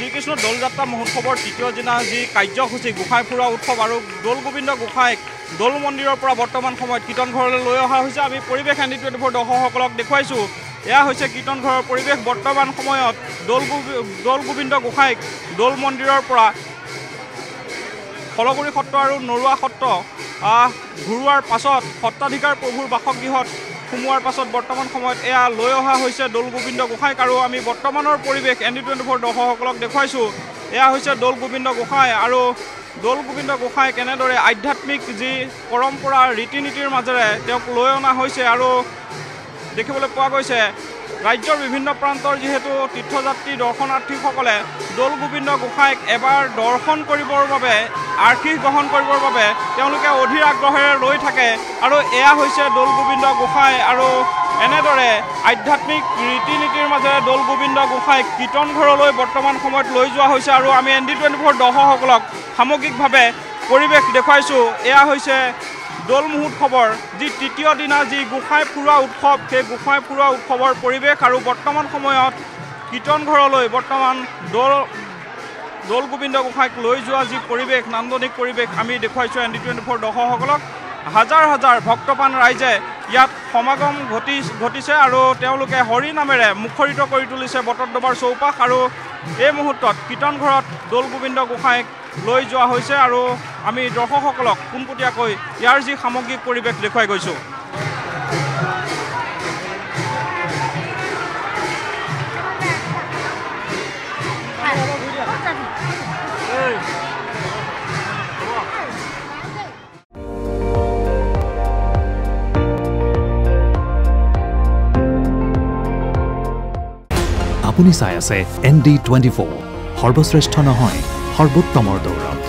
শ্ৰীকৃষ্ণ দৌলযাত্ৰা মহোৎসৱৰ তৃতীয় দিনা যি কাৰ্যসূচী গোসাঁই ফুৰা উৎসৱ আৰু দৌল গোবিন্দ গোসাঁইক দৌল মন্দিৰৰ পৰা বৰ্তমান সময়ত কীৰ্তন ঘৰলৈ লৈ অহা হৈছে। আমি পৰিৱেশ ND24 দৰ্শকসকলক দেখুৱাইছোঁ। এয়া হৈছে কীৰ্তন ঘৰৰ পৰিৱেশ। বৰ্তমান সময়ত দৌল গোবিন্দ গোসাঁইক দৌল মন্দিৰৰ পৰা ফলগুৰি সত্ৰ আৰু নৰুৱা সত্ৰ ঘূৰোৱাৰ পাছত সত্ৰাধিকাৰ প্ৰভুৰ বাসগৃহত সোমোৱাৰ পাছত বৰ্তমান সময়ত এয়া লৈ অহা হৈছে দৌল গোবিন্দ গোসাঁইক। আৰু আমি বৰ্তমানৰ পৰিৱেশ ND24 দৰ্শকসকলক দেখুৱাইছোঁ। এয়া হৈছে দৌল গোবিন্দ গোসাঁই আৰু দৌল গোবিন্দ গোসাঁই কেনেদৰে আধ্যাত্মিক যি পৰম্পৰা ৰীতি নীতিৰ মাজেৰে তেওঁক লৈ অনা হৈছে আৰু দেখিবলৈ পোৱা গৈছে ৰাজ্যৰ বিভিন্ন প্ৰান্তৰ যিহেতু তীৰ্থযাত্ৰী দৰ্শনাৰ্থীসকলে দৌল গোবিন্দ গোসাঁইক এবাৰ দৰ্শন কৰিবৰ বাবে আৰ্শীষ গ্ৰহণ কৰিবৰ বাবে তেওঁলোকে অধীৰ আগ্ৰহেৰে ৰৈ থাকে। আৰু এয়া হৈছে দৌল গোবিন্দ গোসাঁই আৰু এনেদৰে আধ্যাত্মিক ৰীতি নীতিৰ মাজেৰে দৌল গোবিন্দ গোসাঁইক কীৰ্তন ঘৰলৈ বৰ্তমান সময়ত লৈ যোৱা হৈছে। আৰু আমি ND24 দৰ্শকসকলক সামগ্ৰিকভাৱে পৰিৱেশ দেখুৱাইছোঁ। এয়া হৈছে দৌল মহোৎসৱৰ যি তৃতীয় দিনা যি গোসাঁই ফুৰোৱা উৎসৱ, সেই গোসাঁই ফুৰোৱা উৎসৱৰ পৰিৱেশ। আৰু বৰ্তমান সময়ত কীৰ্তন ঘৰলৈ বৰ্তমান দৌল গোবিন্দ গোসাঁইক লৈ যোৱা যি পৰিৱেশ, নান্দনিক পৰিৱেশ আমি দেখুৱাইছোঁ ND24 দৰ্শকসকলক। হাজাৰ হাজাৰ ভক্তপ্ৰাণ ৰাইজে ইয়াত সমাগম ঘটিছে আৰু তেওঁলোকে হৰি নামেৰে মুখৰিত কৰি তুলিছে বটদ্ৰৱাৰ চৌপাশ। আৰু এই মুহূৰ্তত কীৰ্তন ঘৰত দৌল গোবিন্দ গোসাঁইক লৈ যোৱা হৈছে আৰু আমি দৰ্শকসকলক পোনপটীয়াকৈ ইয়াৰ যি সামগ্ৰিক পৰিৱেশ দেখুৱাই গৈছোঁ। আপুনি চাই আছে ND24 সৰ্বশ্ৰেষ্ঠ নহয় সৰ্বোত্তমৰ দৌৰ।